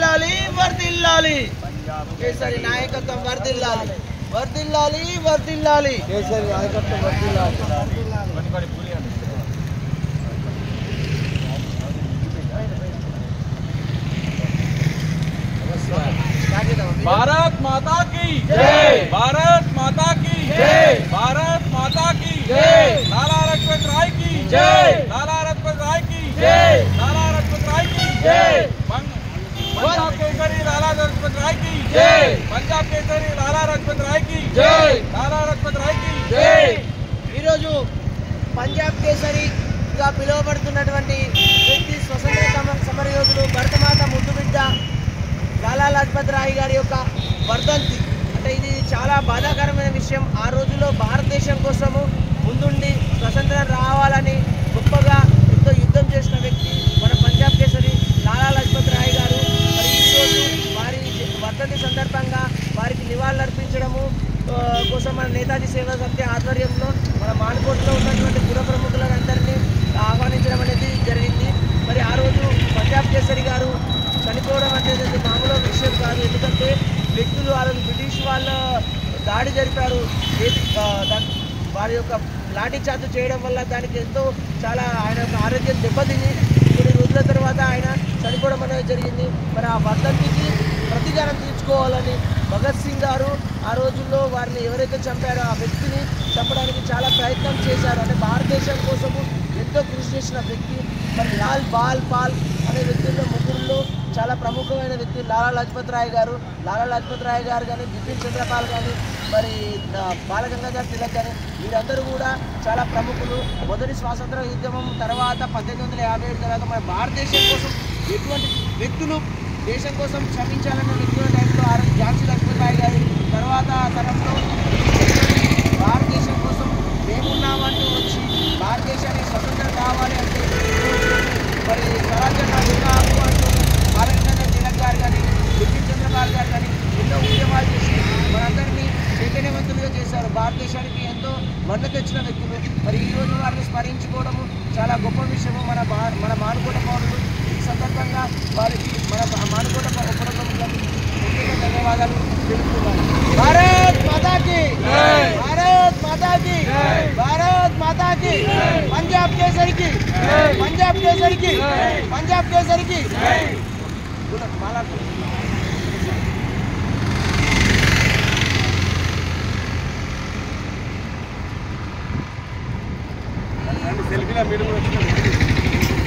వర్ధిల్లాలి వర్ధిల్లాలి కేసరి నాయకత్వం వర్ధిల్లాలి వర్ధిల్లాలి వర్ధిల్లాలి కేసరి నాయకత్వం వర్ధిల్లాలి भारत माता की जय भारत माता की जय भारत माता की जय लाला लाजपत राय की जय लाला लाजपत राय की जय लाला लाजपत राय की जय पंजाब केसरी लाला लाजपत राय की जय पंजाब केसरी लाला लाजपत राय की जय लाला लाजपत राय की जय ఈరోజు పంజాబ్ కేసరిగా పిలువబడుతున్నటువంటి వ్యక్తి స్వతంత్ర సమరయోధులు భరతమాత ముద్దుబిడ్డ లాలా లజపత్ రాయ్ గారి యొక్క వర్ధంతి. అంటే ఇది చాలా బాధాకరమైన విషయం. ఆ రోజుల్లో భారతదేశం కోసము ముందుండి స్వతంత్రం రావాలని గొప్పగా ఎంతో యుద్ధం చేసిన వ్యక్తి మన పంజాబ్ కేసరి లాలా లజపత్ రాయ్ గారు. మరి ఈరోజు వారి వర్ధంతి సందర్భంగా వారికి నివాళులర్పించడము కోసం మన నేతాజీ సేవా సమితి ఆధ్వర్యంలో మన మానుకోటలో ఉన్నటువంటి పుర ప్రముఖులందరినీ ఆహ్వానించడం అనేది జరిగింది. మరి ఆ రోజు పంజాబ్ కేసరి గారు చనిపోవడం అనేది మామూలు విషయం కాదు. ఎందుకంటే వ్యక్తులు ఆ రోజు బ్రిటిష్ వాళ్ళ దాడి జరిపారు. వారి యొక్క లాఠీ చార్జ్ చేయడం వల్ల దానికి ఎంతో చాలా ఆయన యొక్క ఆరోగ్యం దెబ్బతిని కొన్ని రోజుల తర్వాత ఆయన చనిపోవడం అనేది జరిగింది. మరి ఆ వర్ధంతికి ప్రతీకారం తీర్చుకోవాలని భగత్ సింగ్ గారు ఆ రోజుల్లో వారిని ఎవరైతే చంపారో ఆ వ్యక్తిని చంపడానికి చాలా ప్రయత్నం చేశారు. అంటే భారతదేశం కోసము ఎంతో కృషి చేసిన వ్యక్తి. మరి లాల్ బాల్ పాల్ అనే వ్యక్తుల్లో ముగ్గురులో చాలా ప్రముఖమైన వ్యక్తి లాలా లజపత్ రాయ్ గారు. లాలా లజపత్ రాయ్ గారు కానీ బిపిన్ చంద్రపాల్ కానీ మరి బాలగంగాధర్ తిలక్ కానీ వీరందరూ కూడా చాలా ప్రముఖులు. మొదటి స్వాతంత్ర ఉద్యమం తర్వాత 1857 తర్వాత మన భారతదేశం కోసం ఎటువంటి వ్యక్తులు దేశం కోసం శ్రమించాలన్న వ్యక్తుల టైంలో ఝాన్సీ లక్ష్మీ బాయి గారు తర్వాత తరంలో భారతదేశం కోసం మేమున్నామంటూ వచ్చి భారతదేశానికి స్వతంత్రం కావాలి అంటే మరి స్వరాజ్యంగా దుర్గాకు అంటూ బాలగంగాధర్ తిలక్ గారు కానీ బిపిన్ చంద్రపాల్ గారు కానీ ఎన్నో ఉద్యమాలు చేసి మనందరినీ చైతన్యవంతులుగా చేశారు. భారతదేశానికి ఎంతో మన్ను తెచ్చిన వ్యక్తులు. మరి ఈరోజు వారిని స్మరించుకోవడము చాలా గొప్ప విషయము. మన మానుకోట పౌరులు ఈ సందర్భంగా వారికి మన మానుకోట ఉపప్రముఖులకు ముఖ్యంగా ధన్యవాదాలు తెలుపుతున్నాను. భారత్ మాతాకి భారత్ మాతాకి భారత్ మాతాకి పంజాబ్ కేసరికి పంజాబ్ కేసరికి పంజాబ్ కేసరికి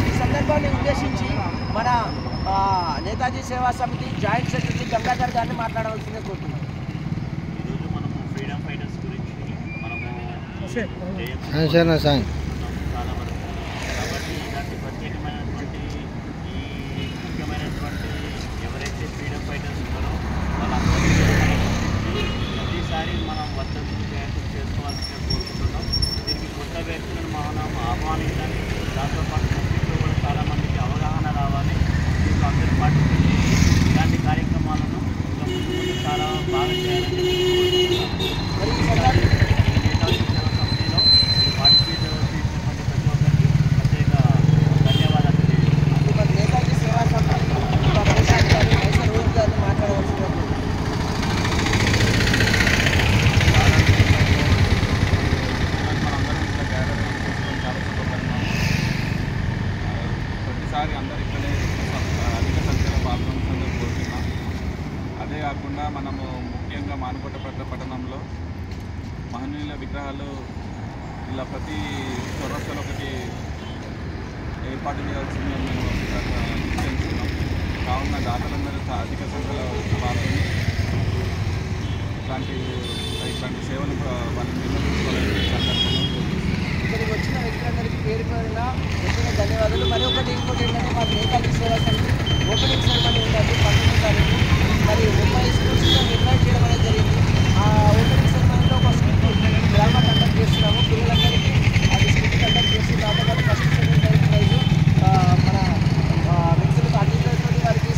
ఈ సందర్భాన్ని ఉద్దేశించి మన నేతాజీ సేవా సమితి జాయింట్ సెక్రటరీ గంగాధర్ గారిని మాట్లాడవలసిందే కోరుతున్నాం. ఈరోజు మనము ఫ్రీడమ్ ఫైటర్స్ గురించి మనము చాలా వరకు కాబట్టి ఇలాంటి ప్రత్యేకమైనటువంటి ఈ ముఖ్యమైనటువంటి ఎవరైతే ఫ్రీడమ్ ఫైటర్స్ ఉన్నారో వాళ్ళందరికీ ప్రతిసారి మనం వర్ధంతులు జయంతులు చేసుకోవాల్సిందిగా కోరుకుంటున్నాం. దీనికి కొత్త వ్యక్తులను మనం ఆహ్వానించాలి. దాంతో పాటు పబ్లిక్లో కూడా చాలామందికి అవగాహన రావాలి. దీంట్లో అందరూ పార్టిసిపేట్ చేసి ఇలాంటి కార్యక్రమాలను ఇంకా ముందు చాలా బాగా చేయాలని నేతాజీ సేవా సమితిలో పార్టిసిపేట్ చేసినటువంటి ప్రతి ఒక్కరికి ప్రత్యేక ధన్యవాదాలు తెలియజేస్తున్నాను. నేతాజీ సేవా సమితి గారిని మాట్లాడవలసిందే. ప్రతిసారి అందరు ఇక్కడే అధిక సంఖ్యలో పాల్గొనడం కోరుతున్నాం. అదే కాకుండా మనము ముఖ్యంగా మానుకోట పట్టణంలో మహనీయుల విగ్రహాలు ఇలా ప్రతి చౌరస్తాలో ఒకటి ఏర్పాటు చేయాల్సిందని మేము నిశ్చయించుకున్నాం. కావున దాతలందరూ అధిక సంఖ్యలో పాల్గొని ఇట్లాంటి సేవలు వాళ్ళు నిర్వహించుకోవాలని సందర్భంగా ఇక్కడికి వచ్చిన వ్యక్తులందరికీ పేరు పేరున వచ్చిన ధన్యవాదాలు. మరి ఒకటి ఇంకోటి ఏంటంటే మా నేతాజీ సేవా సమితి ఓపెనింగ్ సెరమనీ ఉంటుంది 19వ తారీఖు. మరి 30 స్కూల్స్లో ఇన్వైట్ చేయడం అనేది జరిగింది. ఆ ఓపెనింగ్ సెరమనీలో ఒక స్క్రిప్ట్ డ్రామా కండక్ట్ చేస్తున్నాము. పిల్లలందరికీ అది స్క్రిప్ట్ కండక్ట్ చేసి దాంతోపాటు ఫస్ట్ సెకండ్ థర్డ్ ప్రైజ్ మన వ్యక్తులకు అధికారులు వారికి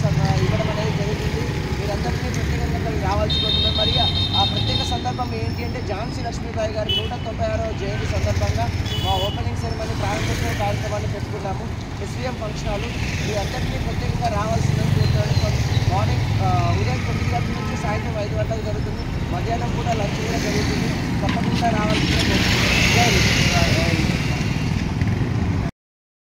ఇవ్వడం అనేది జరుగుతుంది. మీరందరికీ ప్రత్యేకంగా రావాల్సి ఉంటుంది. మరి ఆ ప్రత్యేక సందర్భం ఏంటి అంటే ఝాన్సీ లక్ష్మీబాయి గారి 196వ జయంతి సందర్భంగా మా ఓపెనింగ్ సెరమనీ ప్రారంభోత్సవ కార్యక్రమాన్ని పెట్టుకున్నాము. SVM function hall. మీ అందరికీ ప్రత్యేకంగా రావాల్సిందని కోరుతున్నాను. మా మధ్యాహ్నం పూట లంచ్ కూడా జరుగుతుంది. తప్పకుండా రావాల్సిందే.